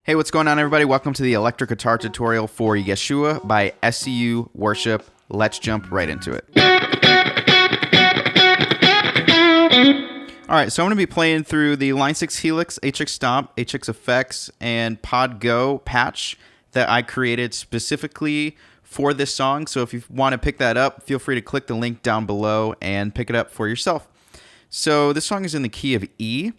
Hey, what's going on, everybody? Welcome to the electric guitar tutorial for Yeshua by SEU Worship. Let's jump right into it. All right, so I'm going to be playing through the Line 6 Helix, HX Stomp, HX Effects, and Pod Go patch that I created specifically for this song. So if you want to pick that up, feel free to click the link down below and pick it up for yourself. So this song is in the key of E,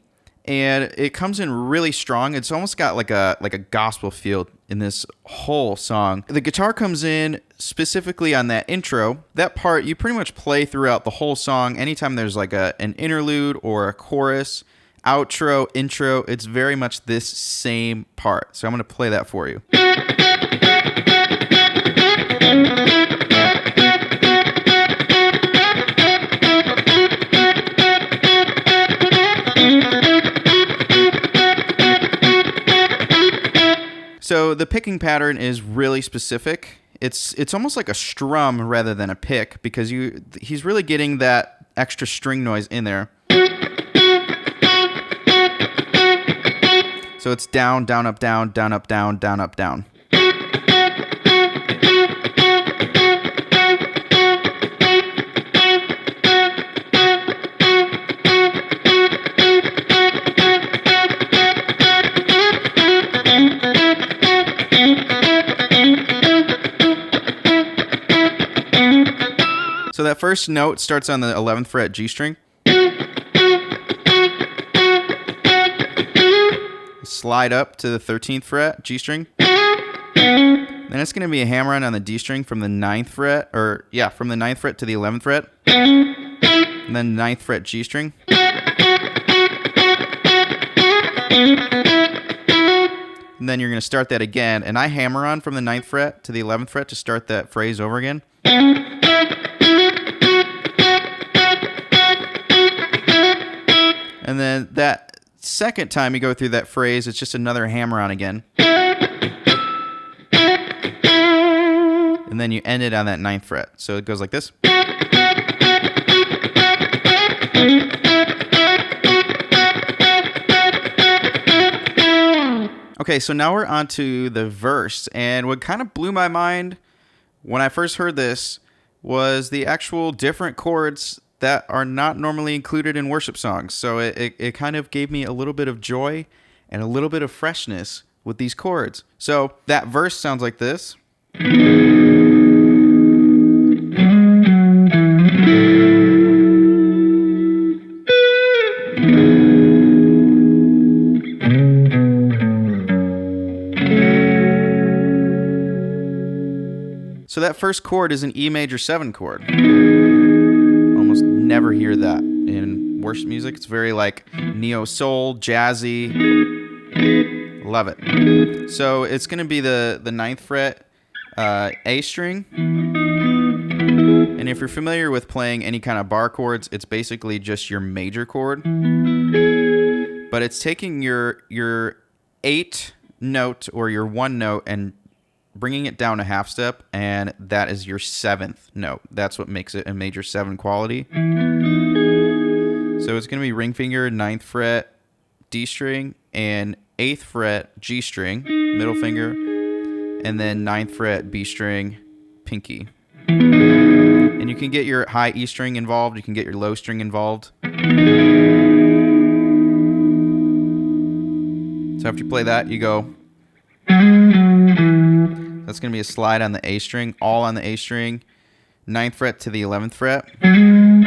and it comes in really strong. It's almost got like a gospel feel in this whole song. The guitar comes in specifically on that intro. That part you pretty much play throughout the whole song. Anytime there's like an interlude or a chorus, outro, intro, it's very much this same part. So I'm going to play that for you. So the picking pattern is really specific. It's almost like a strum rather than a pick because he's really getting that extra string noise in there. So it's down, down, up, down, down, up, down, down, up, down. So that first note starts on the 11th fret G string. Slide up to the 13th fret G string. Then it's going to be a hammer-on the D string from the 9th fret, from the 9th fret to the 11th fret. And then 9th fret G string. And then you're going to start that again. And I hammer on from the 9th fret to the 11th fret to start that phrase over again. And then that second time you go through that phrase, it's just another hammer-on again. And then you end it on that 9th fret. So it goes like this. Okay, so now we're on to the verse. And what kind of blew my mind when I first heard this was the actual different chords that are not normally included in worship songs. So it kind of gave me a little bit of joy and a little bit of freshness with these chords. So that verse sounds like this. So that first chord is an E major 7 chord. Almost never hear that in worship music. It's very like neo-soul, jazzy. Love it. So it's going to be the 9th fret A string. And if you're familiar with playing any kind of bar chords, it's basically just your major chord. But it's taking your 8 note or your 1 note and bringing it down a half step, and that is your 7th note. That's what makes it a major 7 quality. So it's going to be ring finger, 9th fret, D string, and 8th fret, G string, middle finger, and then 9th fret, B string, pinky. And you can get your high E string involved, you can get your low string involved. So after you play that, you go. That's going to be a slide on the A string, all on the A string, 9th fret to the 11th fret, and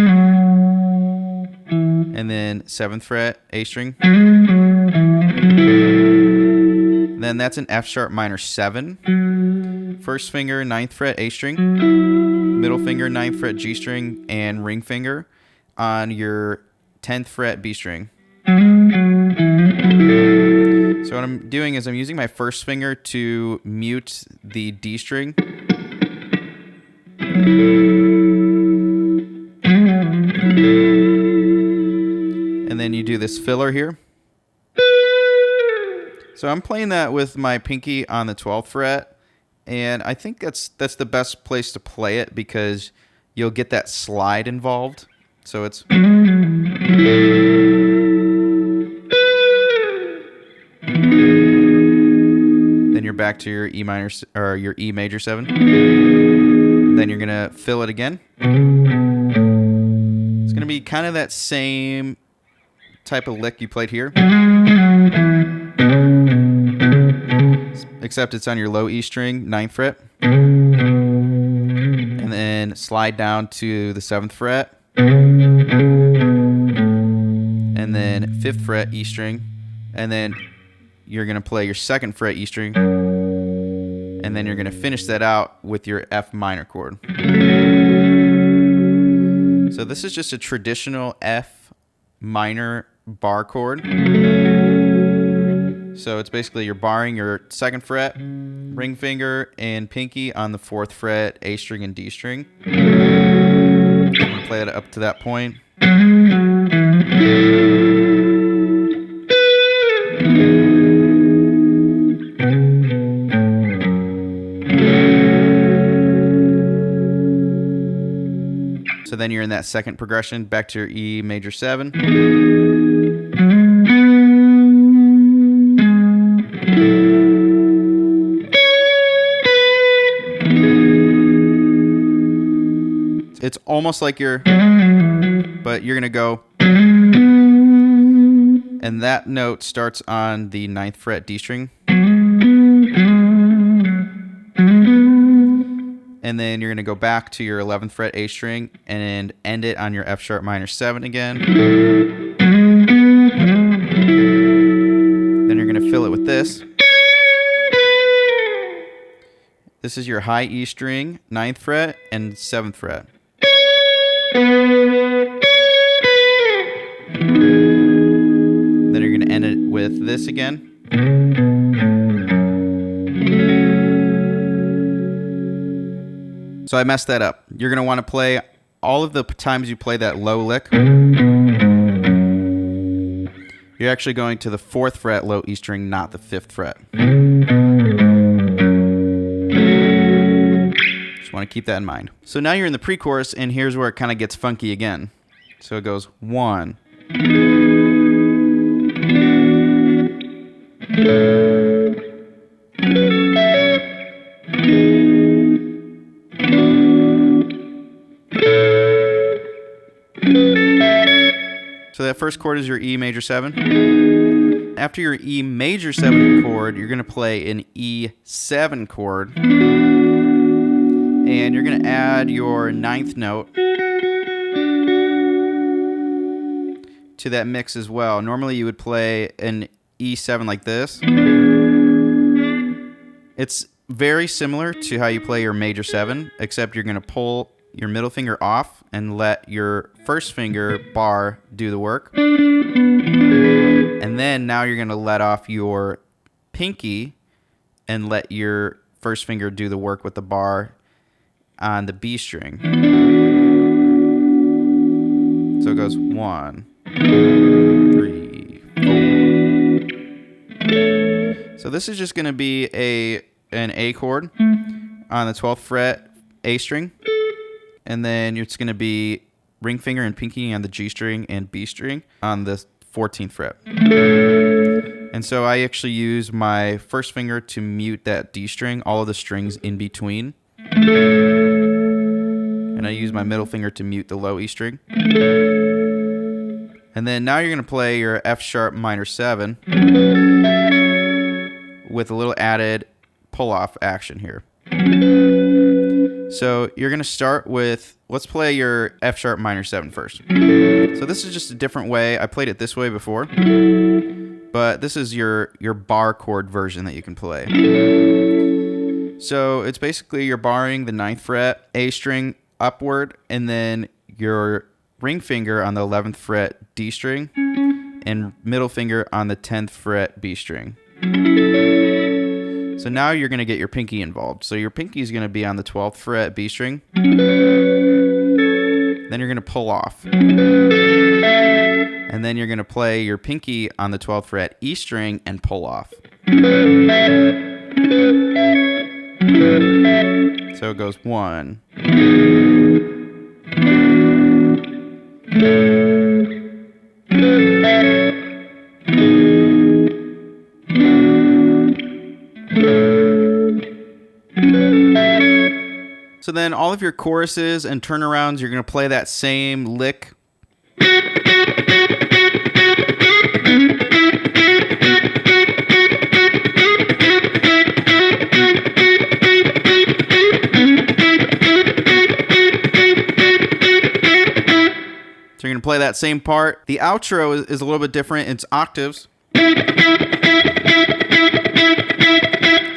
then 7th fret, A string. Then that's an F sharp minor 7, first finger, 9th fret, A string, middle finger, 9th fret, G string, and ring finger on your 10th fret, B string. So what I'm doing is I'm using my first finger to mute the D string. And then you do this filler here. So I'm playing that with my pinky on the 12th fret. And I think that's the best place to play it because you'll get that slide involved. So it's... back to your E minor or your E major 7. And then you're gonna fill it again. It's gonna be kind of that same type of lick you played here, except it's on your low E string, 9th fret, and then slide down to the 7th fret, and then 5th fret E string, and then you're going to play your 2nd fret E string, and then you're going to finish that out with your F minor chord. So this is just a traditional F minor bar chord. So it's basically you're barring your 2nd fret, ring finger, and pinky on the 4th fret, A string and D string. I'm going to play it up to that point. So then you're in that 2nd progression, back to your E major 7. It's almost like but you're going to go, and that note starts on the 9th fret D string. And then you're going to go back to your 11th fret A string and end it on your F sharp minor 7 again. Then you're going to fill it with this. This is your high E string, 9th fret and 7th fret. Then you're going to end it with this again. So I messed that up. You're going to want to play all of the times you play that low lick. You're actually going to the 4th fret low E string, not the 5th fret. Just want to keep that in mind. So now you're in the pre-chorus, and here's where it kind of gets funky again. So it goes 1. So that first chord is your E major 7. After your E major 7 chord, you're going to play an E7 chord. And you're going to add your 9th note to that mix as well. Normally you would play an E7 like this. It's very similar to how you play your major 7, except you're going to pull your middle finger off and let your first finger bar do the work. And then now you're going to let off your pinky and let your first finger do the work with the bar on the B string. So it goes 1, 3, 4. So this is just going to be an A chord on the 12th fret A string. And then it's going to be ring finger and pinky on the G string and B string on the 14th fret. And so I actually use my first finger to mute that D string, all of the strings in between. And I use my middle finger to mute the low E string. And then now you're going to play your F sharp minor 7 with a little added pull-off action here. So you're going to start with, let's play your F sharp minor 7 first. So this is just a different way. I played it this way before, but this is your bar chord version that you can play. So it's basically you're barring the 9th fret A string upward, and then your ring finger on the 11th fret D string and middle finger on the 10th fret B string. So now you're going to get your pinky involved. So your pinky is going to be on the 12th fret B string. Then you're going to pull off. And then you're going to play your pinky on the 12th fret E string and pull off. So it goes 1. So then all of your choruses and turnarounds, you're going to play that same lick. So you're going to play that same part. The outro is a little bit different. It's octaves.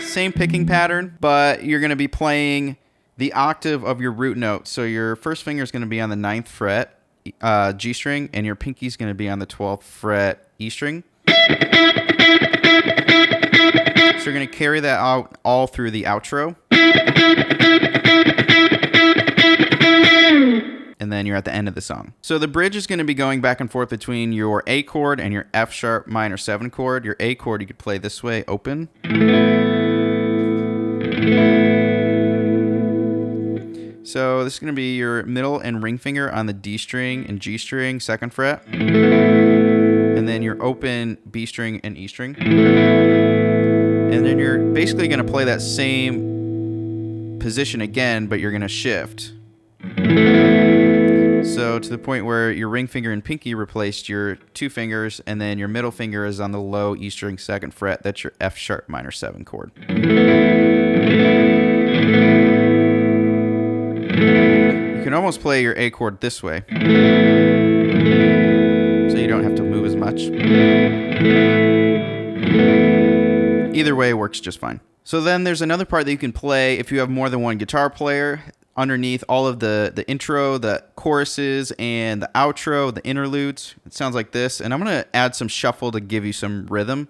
Same picking pattern, but you're going to be playing the octave of your root note. So your first finger is going to be on the 9th fret G string, and your pinky is going to be on the 12th fret E string. So you're going to carry that out all through the outro. And then you're at the end of the song. So the bridge is going to be going back and forth between your A chord and your F sharp minor 7 chord. Your A chord you could play this way, open. So this is going to be your middle and ring finger on the D string and G string, 2nd fret. And then your open B string and E string. And then you're basically going to play that same position again, but you're going to shift. So to the point where your ring finger and pinky replaced your 2 fingers, and then your middle finger is on the low E string 2nd fret. That's your F sharp minor 7 chord. You can almost play your A chord this way, so you don't have to move as much. Either way works just fine. So then there's another part that you can play if you have more than one guitar player. Underneath all of the intro, the choruses, and the outro, the interludes. It sounds like this. And I'm going to add some shuffle to give you some rhythm.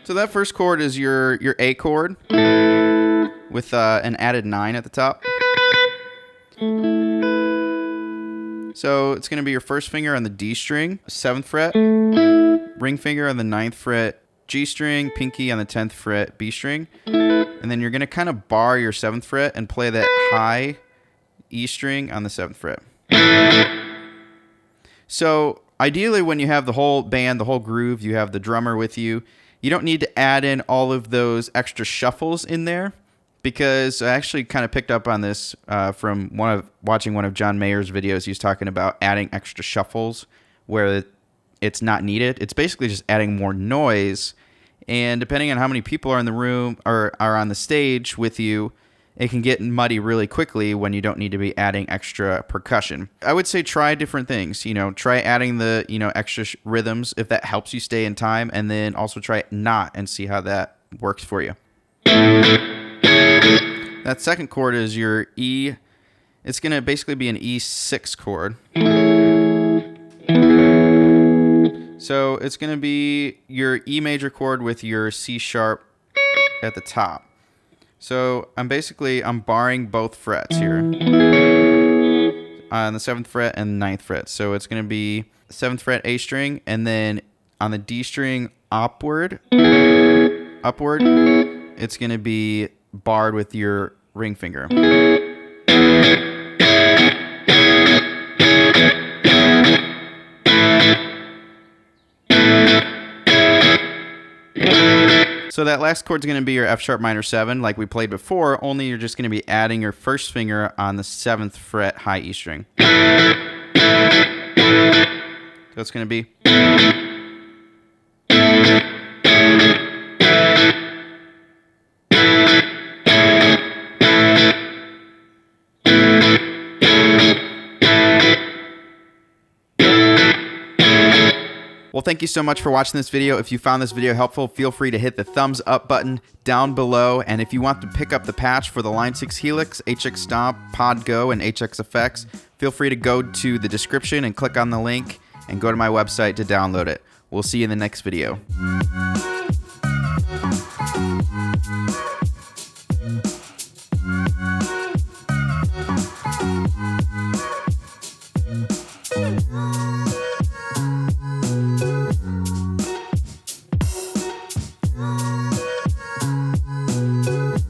So that first chord is your A chord with an added 9 at the top. So it's going to be your first finger on the D string, 7th fret, ring finger on the 9th fret, G string, pinky on the 10th fret, B string. And then you're going to kind of bar your 7th fret and play that high E string on the 7th fret. So ideally when you have the whole band, the whole groove, you have the drummer with you, you don't need to add in all of those extra shuffles in there. Because I actually kind of picked up on this from watching one of John Mayer's videos. He was talking about adding extra shuffles where it's not needed. It's basically just adding more noise. And depending on how many people are in the room or are on the stage with you, it can get muddy really quickly when you don't need to be adding extra percussion. I would say try different things. Try adding the extra rhythms if that helps you stay in time, and then also try not and see how that works for you. That second chord is your E. It's going to basically be an E6 chord. So it's going to be your E major chord with your C sharp at the top. So I'm barring both frets here on the 7th fret and 9th fret. So it's going to be 7th fret A string, and then on the D string upward, it's going to be barred with your ring finger. So that last chord is going to be your F sharp minor 7 like we played before, only you're just going to be adding your first finger on the 7th fret high E string. So it's going to be... Well, thank you so much for watching this video. If you found this video helpful, feel free to hit the thumbs up button down below. And if you want to pick up the patch for the Line 6 Helix, HX Stomp, Pod Go, and HX Effects, feel free to go to the description and click on the link and go to my website to download it. We'll see you in the next video.